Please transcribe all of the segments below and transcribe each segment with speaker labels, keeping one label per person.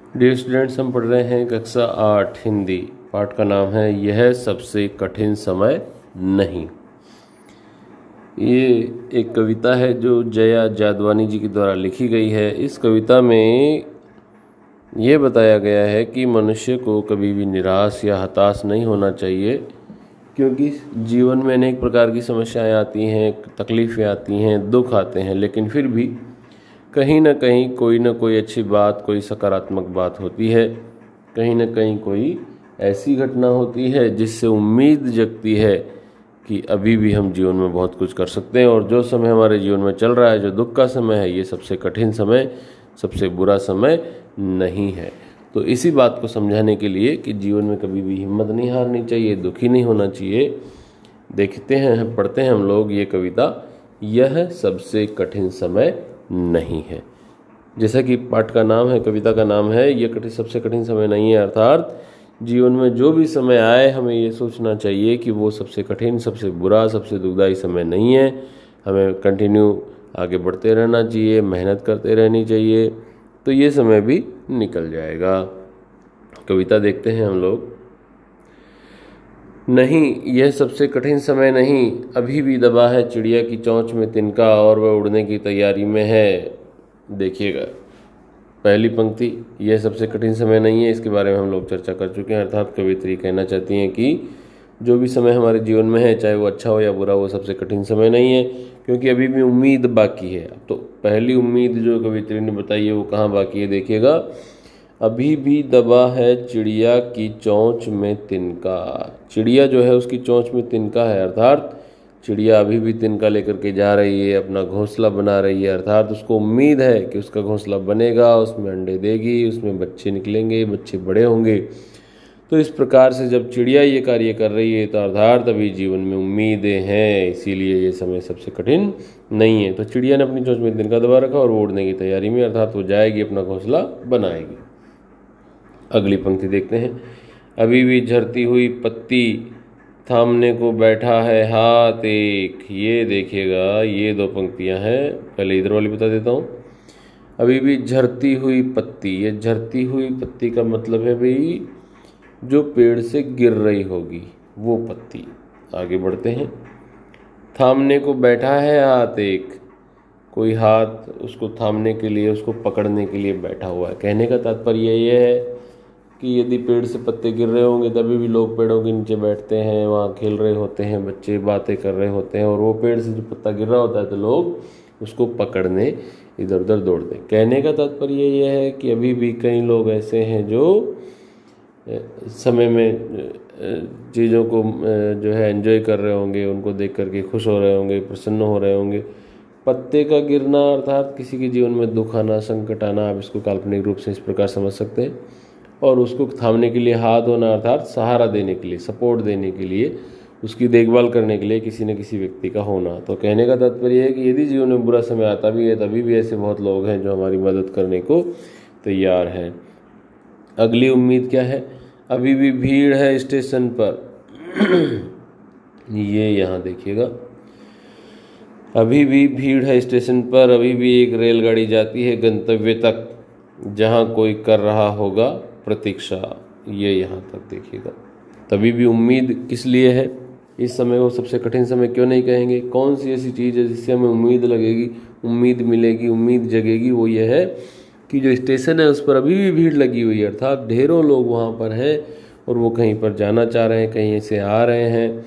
Speaker 1: Dear students, हम पढ़ रहे हैं कक्षा 8 हिंदी। पाठ का नाम है यह सबसे कठिन समय नहीं। ये एक कविता है जो जया जादवानी जी के द्वारा लिखी गई है। इस कविता में ये बताया गया है कि मनुष्य को कभी भी निराश या हताश नहीं होना चाहिए, क्योंकि जीवन में अनेक प्रकार की समस्याएं आती हैं, तकलीफ़ें आती हैं, दुख आते हैं, लेकिन फिर भी कहीं ना कहीं कोई ना कोई अच्छी बात, कोई सकारात्मक बात होती है। कहीं ना कहीं कोई ऐसी घटना होती है जिससे उम्मीद जगती है कि अभी भी हम जीवन में बहुत कुछ कर सकते हैं। और जो समय हमारे जीवन में चल रहा है, जो दुख का समय है, ये सबसे कठिन समय, सबसे बुरा समय नहीं है। तो इसी बात को समझाने के लिए कि जीवन में कभी भी हिम्मत नहीं हारनी चाहिए, दुखी नहीं होना चाहिए, देखते हैं, पढ़ते हैं हम लोग ये कविता, यह सबसे कठिन समय नहीं है। जैसा कि पाठ का नाम है, कविता का नाम है यह सबसे कठिन समय नहीं है। अर्थात जीवन में जो भी समय आए, हमें ये सोचना चाहिए कि वो सबसे कठिन, सबसे बुरा, सबसे दुखदाई समय नहीं है। हमें कंटिन्यू आगे बढ़ते रहना चाहिए, मेहनत करते रहनी चाहिए, तो ये समय भी निकल जाएगा। कविता देखते हैं हम लोग। नहीं, यह सबसे कठिन समय नहीं, अभी भी दबा है चिड़िया की चोंच में तिनका और वह उड़ने की तैयारी में है। देखिएगा पहली पंक्ति, यह सबसे कठिन समय नहीं है, इसके बारे में हम लोग चर्चा कर चुके हैं। अर्थात कवित्री कहना चाहती हैं कि जो भी समय हमारे जीवन में है, चाहे वो अच्छा हो या बुरा, वो सबसे कठिन समय नहीं है, क्योंकि अभी भी उम्मीद बाकी है। तो पहली उम्मीद जो कवित्री ने बताई है वो कहाँ बाकी है, देखिएगा, अभी भी दबा है चिड़िया की चोंच में तिनका। चिड़िया जो है उसकी चोंच में तिनका है, अर्थात चिड़िया अभी भी तिनका लेकर के जा रही है, अपना घोंसला बना रही है। अर्थात उसको उम्मीद है कि उसका घोंसला बनेगा, उसमें अंडे देगी, उसमें बच्चे निकलेंगे, बच्चे बड़े होंगे। तो इस प्रकार से जब चिड़िया ये कार्य कर रही है, तो अर्थात अभी जीवन में उम्मीदें हैं, इसीलिए ये समय सबसे कठिन नहीं है। तो चिड़िया ने अपनी चोंच में तिनका दबा रखा और वो उड़ने की तैयारी में, अर्थात वो जाएगी, अपना घोंसला बनाएगी। अगली पंक्ति देखते हैं। अभी भी झरती हुई पत्ती थामने को बैठा है हाथ एक। ये देखिएगा, ये दो पंक्तियां हैं, पहले इधर वाली बता देता हूँ। अभी भी झरती हुई पत्ती, ये झरती हुई पत्ती का मतलब है भाई जो पेड़ से गिर रही होगी वो पत्ती। आगे बढ़ते हैं। थामने को बैठा है हाथ एक, कोई हाथ उसको थामने के लिए, उसको पकड़ने के लिए बैठा हुआ है। कहने का तात्पर्य ये है कि यदि पेड़ से पत्ते गिर रहे होंगे तभी भी लोग पेड़ों के नीचे बैठते हैं, वहाँ खेल रहे होते हैं, बच्चे बातें कर रहे होते हैं, और वो पेड़ से जो पत्ता गिर रहा होता है तो लोग उसको पकड़ने इधर उधर दौड़ते हैं। कहने का तात्पर्य यह है कि अभी भी कई लोग ऐसे हैं जो समय में चीज़ों को जो है एंजॉय कर रहे होंगे, उनको देख करके खुश हो रहे होंगे, प्रसन्न हो रहे होंगे। पत्ते का गिरना अर्थात किसी के जीवन में दुख आना, संकट आना, आप इसको काल्पनिक रूप से इस प्रकार समझ सकते हैं। और उसको थामने के लिए हाथ होना, अर्थात सहारा देने के लिए, सपोर्ट देने के लिए, उसकी देखभाल करने के लिए किसी न किसी व्यक्ति का होना। तो कहने का तात्पर्य है कि यदि जीवन में बुरा समय आता भी है, तभी भी ऐसे बहुत लोग हैं जो हमारी मदद करने को तैयार हैं। अगली उम्मीद क्या है? अभी भी भीड़ है स्टेशन पर। ये यहाँ देखिएगा, अभी भी भीड़ है स्टेशन पर, अभी भी एक रेलगाड़ी जाती है गंतव्य तक, जहाँ कोई कर रहा होगा प्रतीक्षा। ये यहाँ तक देखिएगा। तभी भी उम्मीद किस लिए है? इस समय को सबसे कठिन समय क्यों नहीं कहेंगे? कौन सी ऐसी चीज़ है जिससे हमें उम्मीद लगेगी, उम्मीद मिलेगी, उम्मीद जगेगी? वो ये है कि जो स्टेशन है उस पर अभी भी भीड़ लगी हुई है, अर्थात ढेरों लोग वहाँ पर हैं और वो कहीं पर जाना चाह रहे हैं, कहीं से आ रहे हैं,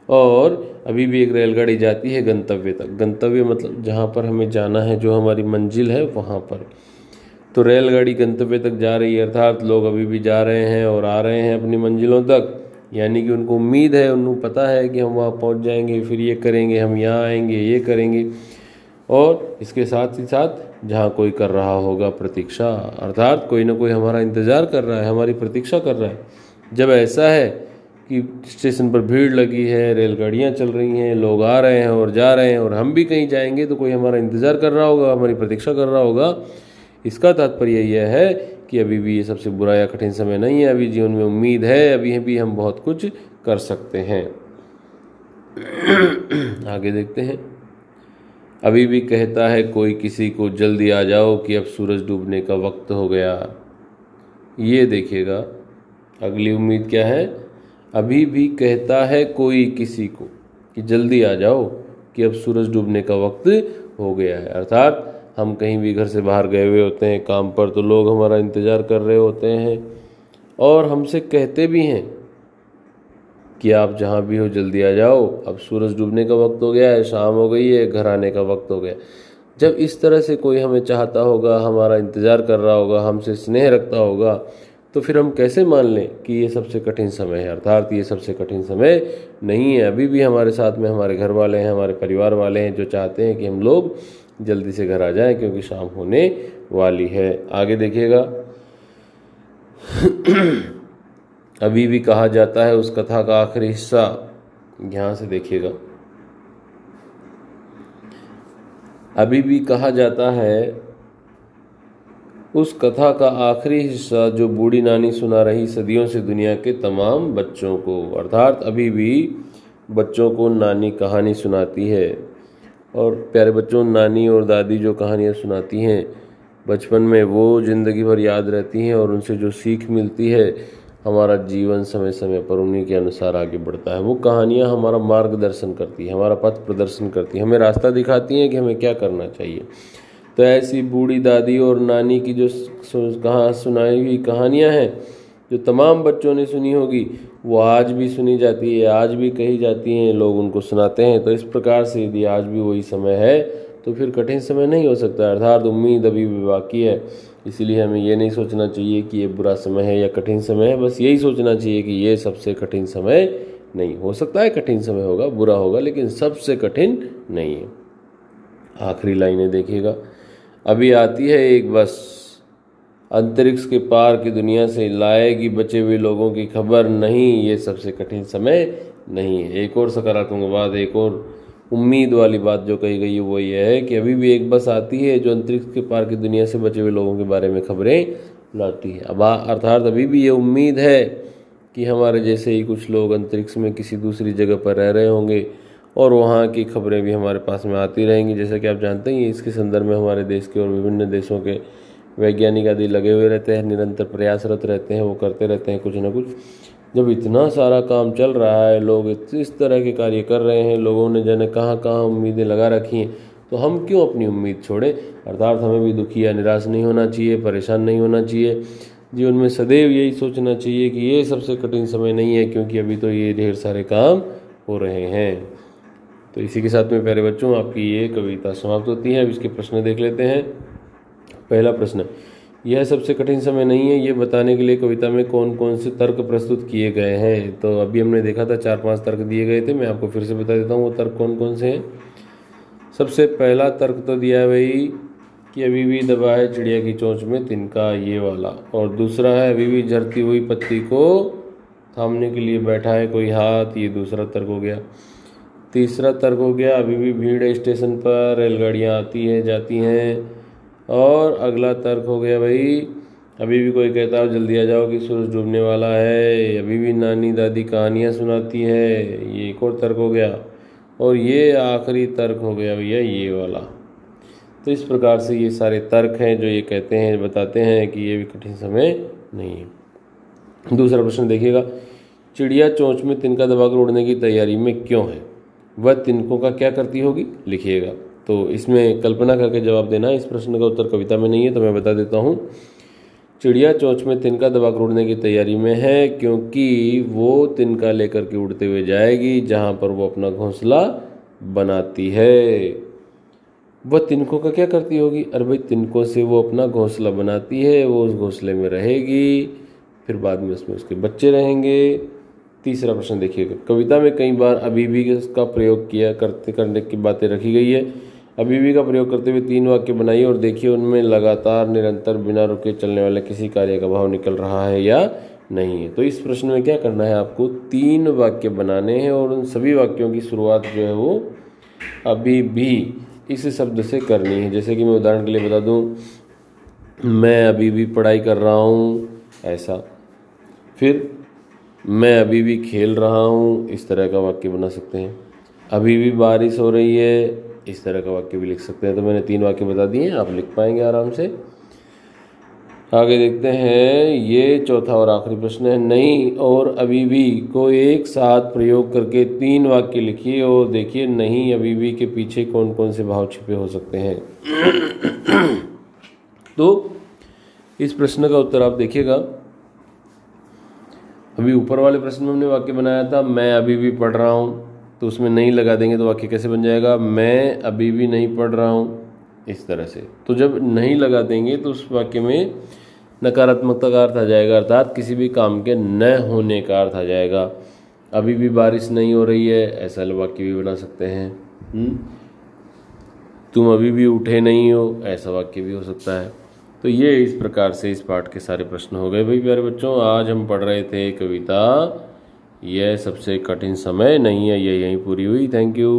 Speaker 1: और अभी भी एक रेलगाड़ी जाती है गंतव्य तक। गंतव्य मतलब जहाँ पर हमें जाना है, जो हमारी मंजिल है वहाँ पर। तो रेलगाड़ी गंतव्य तक जा रही है, अर्थात लोग अभी भी जा रहे हैं और आ रहे हैं अपनी मंजिलों तक, यानी कि उनको उम्मीद है, उनको पता है कि हम वहाँ पहुँच जाएंगे, फिर ये करेंगे, हम यहाँ आएंगे, ये करेंगे। और इसके साथ ही साथ जहाँ कोई कर रहा होगा प्रतीक्षा, अर्थात कोई ना कोई हमारा इंतज़ार कर रहा है, हमारी प्रतीक्षा कर रहा है। जब ऐसा है कि स्टेशन पर भीड़ लगी है, रेलगाड़ियाँ चल रही हैं, लोग आ रहे हैं और जा रहे हैं, और हम भी कहीं जाएंगे, तो कोई हमारा इंतज़ार कर रहा होगा, हमारी प्रतीक्षा कर रहा होगा। इसका तात्पर्य यह है कि अभी भी ये सबसे बुरा या कठिन समय नहीं है, अभी जीवन में उम्मीद है, अभी भी हम बहुत कुछ कर सकते हैं। आगे देखते हैं। अभी भी कहता है कोई किसी को, जल्दी आ जाओ कि अब सूरज डूबने का वक्त हो गया। ये देखिएगा, अगली उम्मीद क्या है, अभी भी कहता है कोई किसी को कि जल्दी आ जाओ कि अब सूरज डूबने का वक्त हो गया है। अर्थात हम कहीं भी घर से बाहर गए हुए होते हैं काम पर, तो लोग हमारा इंतज़ार कर रहे होते हैं और हमसे कहते भी हैं कि आप जहाँ भी हो जल्दी आ जाओ, अब सूरज डूबने का वक्त हो गया है, शाम हो गई है, घर आने का वक्त हो गया। जब इस तरह से कोई हमें चाहता होगा, हमारा इंतज़ार कर रहा होगा, हमसे स्नेह रखता होगा, तो फिर हम कैसे मान लें कि ये सबसे कठिन समय है। अर्थात ये सबसे कठिन समय नहीं है। अभी भी हमारे साथ में हमारे घर वाले हैं, हमारे परिवार वाले हैं जो चाहते हैं कि हम लोग जल्दी से घर आ जाएं क्योंकि शाम होने वाली है। आगे देखिएगा, अभी भी कहा जाता है, उस कथा का आखिरी हिस्सा यहाँ से देखिएगा, अभी भी कहा जाता है उस कथा का आखिरी हिस्सा जो बूढ़ी नानी सुना रही सदियों से दुनिया के तमाम बच्चों को। अर्थात अभी भी बच्चों को नानी कहानी सुनाती है, और प्यारे बच्चों, नानी और दादी जो कहानियाँ सुनाती हैं बचपन में, वो ज़िंदगी भर याद रहती हैं और उनसे जो सीख मिलती है, हमारा जीवन समय समय पर उन्हीं के अनुसार आगे बढ़ता है। वो कहानियाँ हमारा मार्गदर्शन करती है, हमारा पथ प्रदर्शन करती है, हमें रास्ता दिखाती हैं कि हमें क्या करना चाहिए। तो ऐसी बूढ़ी दादी और नानी की जो कहाँ सुनाई हुई कहानियाँ हैं, जो तमाम बच्चों ने सुनी होगी, वो आज भी सुनी जाती है, आज भी कही जाती हैं, लोग उनको सुनाते हैं। तो इस प्रकार से यदि आज भी वही समय है तो फिर कठिन समय नहीं हो सकता। अर्थात उम्मीद अभी भी बाकी है। इसीलिए हमें ये नहीं सोचना चाहिए कि ये बुरा समय है या कठिन समय है, बस यही सोचना चाहिए कि ये सबसे कठिन समय नहीं। हो सकता है कठिन समय होगा, बुरा होगा, लेकिन सबसे कठिन नहीं है। आखिरी लाइनें देखिएगा, अभी आती है एक बस, अंतरिक्ष के पार की दुनिया से लाएगी बचे हुए लोगों की खबर, नहीं ये सबसे कठिन समय नहीं है। एक और सकारात्मक बात, एक और उम्मीद वाली बात जो कही गई है वो ये है कि अभी भी एक बस आती है जो अंतरिक्ष के पार की दुनिया से बचे हुए लोगों के बारे में खबरें लाती है। अब अर्थात अभी भी ये उम्मीद है कि हमारे जैसे ही कुछ लोग अंतरिक्ष में किसी दूसरी जगह पर रह रहे होंगे और वहाँ की खबरें भी हमारे पास में आती रहेंगी। जैसा कि आप जानते हैं, इसके संदर्भ में हमारे देश के और विभिन्न देशों के वैज्ञानिक आदि लगे हुए रहते हैं, निरंतर प्रयासरत रहते हैं, वो करते रहते हैं कुछ ना कुछ। जब इतना सारा काम चल रहा है, लोग इस तरह के कार्य कर रहे हैं, लोगों ने जाने कहाँ कहाँ उम्मीदें लगा रखी हैं, तो हम क्यों अपनी उम्मीद छोड़ें। अर्थात हमें भी दुखी या निराश नहीं होना चाहिए, परेशान नहीं होना चाहिए। जीवन में सदैव यही सोचना चाहिए कि ये सबसे कठिन समय नहीं है, क्योंकि अभी तो ये ढेर सारे काम हो रहे हैं। तो इसी के साथ में प्यारे बच्चों, आपकी ये कविता समाप्त होती है। अब इसके प्रश्न देख लेते हैं। पहला प्रश्न, यह सबसे कठिन समय नहीं है, ये बताने के लिए कविता में कौन कौन से तर्क प्रस्तुत किए गए हैं। तो अभी हमने देखा था 4-5 तर्क दिए गए थे, मैं आपको फिर से बता देता हूँ वो तर्क कौन कौन से हैं। सबसे पहला तर्क तो दिया है भाई कि अभी भी दबा है चिड़िया की चोंच में तिनका, ये वाला। और दूसरा है अभी भी झरती हुई पत्ती को थामने के लिए बैठा है कोई हाथ, ये दूसरा तर्क हो गया। तीसरा तर्क हो गया अभी भी भीड़ है स्टेशन पर, रेलगाड़ियाँ आती हैं जाती हैं। और अगला तर्क हो गया भाई, अभी भी कोई कहता है जल्दी आ जाओ कि सूरज डूबने वाला है। अभी भी नानी दादी कहानियाँ सुनाती है, ये एक और तर्क हो गया। और ये आखिरी तर्क हो गया भैया ये वाला। तो इस प्रकार से ये सारे तर्क हैं जो ये कहते हैं, बताते हैं कि ये भी कठिन समय नहीं है। दूसरा प्रश्न देखिएगा, चिड़िया चोंच में तिनका दबाकर उड़ने की तैयारी में क्यों है, वह तिनकों का क्या करती होगी, लिखिएगा। तो इसमें कल्पना करके जवाब देना। इस प्रश्न का उत्तर कविता में नहीं है, तो मैं बता देता हूँ। चिड़िया चोंच में तिनका दबाकर उड़ने की तैयारी में है क्योंकि वो तिनका लेकर के उड़ते हुए जाएगी जहाँ पर वो अपना घोंसला बनाती है। वह तिनकों का क्या करती होगी, अरे भाई तिनकों से वो अपना घोंसला बनाती है, वो उस घोंसले में रहेगी, फिर बाद में उसमें उसके बच्चे रहेंगे। तीसरा प्रश्न देखिएगा, कविता में कई बार अभी भी का प्रयोग करने की बातें रखी गई है। अभी भी का प्रयोग करते हुए 3 वाक्य बनाइए और देखिए उनमें लगातार निरंतर बिना रुके चलने वाले किसी कार्य का भाव निकल रहा है या नहीं है। तो इस प्रश्न में क्या करना है, आपको 3 वाक्य बनाने हैं और उन सभी वाक्यों की शुरुआत जो है वो अभी भी इस शब्द से करनी है। जैसे कि मैं उदाहरण के लिए बता दूं, मैं अभी भी पढ़ाई कर रहा हूँ, ऐसा। फिर मैं अभी भी खेल रहा हूँ, इस तरह का वाक्य बना सकते हैं। अभी भी बारिश हो रही है, इस तरह का वाक्य भी लिख सकते हैं। तो मैंने 3 वाक्य बता दिए, आप लिख पाएंगे आराम से। आगे देखते हैं, ये चौथा और आखिरी प्रश्न है। नहीं और अभी भी को एक साथ प्रयोग करके 3 वाक्य लिखिए और देखिए नहीं अभी भी के पीछे कौन कौन से भाव छिपे हो सकते हैं। तो इस प्रश्न का उत्तर आप देखिएगा। अभी ऊपर वाले प्रश्न में हमने वाक्य बनाया था मैं अभी भी पढ़ रहा हूँ, तो उसमें नहीं लगा देंगे तो वाक्य कैसे बन जाएगा, मैं अभी भी नहीं पढ़ रहा हूँ, इस तरह से। तो जब नहीं लगा देंगे तो उस वाक्य में नकारात्मकता का अर्थ आ जाएगा, अर्थात किसी भी काम के न होने का अर्थ आ जाएगा। अभी भी बारिश नहीं हो रही है, ऐसा वाक्य भी बना सकते हैं। तुम अभी भी उठे नहीं हो, ऐसा वाक्य भी हो सकता है। तो ये इस प्रकार से इस पाठ के सारे प्रश्न हो गए भाई प्यारे बच्चों। आज हम पढ़ रहे थे कविता यह सबसे कठिन समय नहीं है, ये यहीं पूरी हुई। Thank you.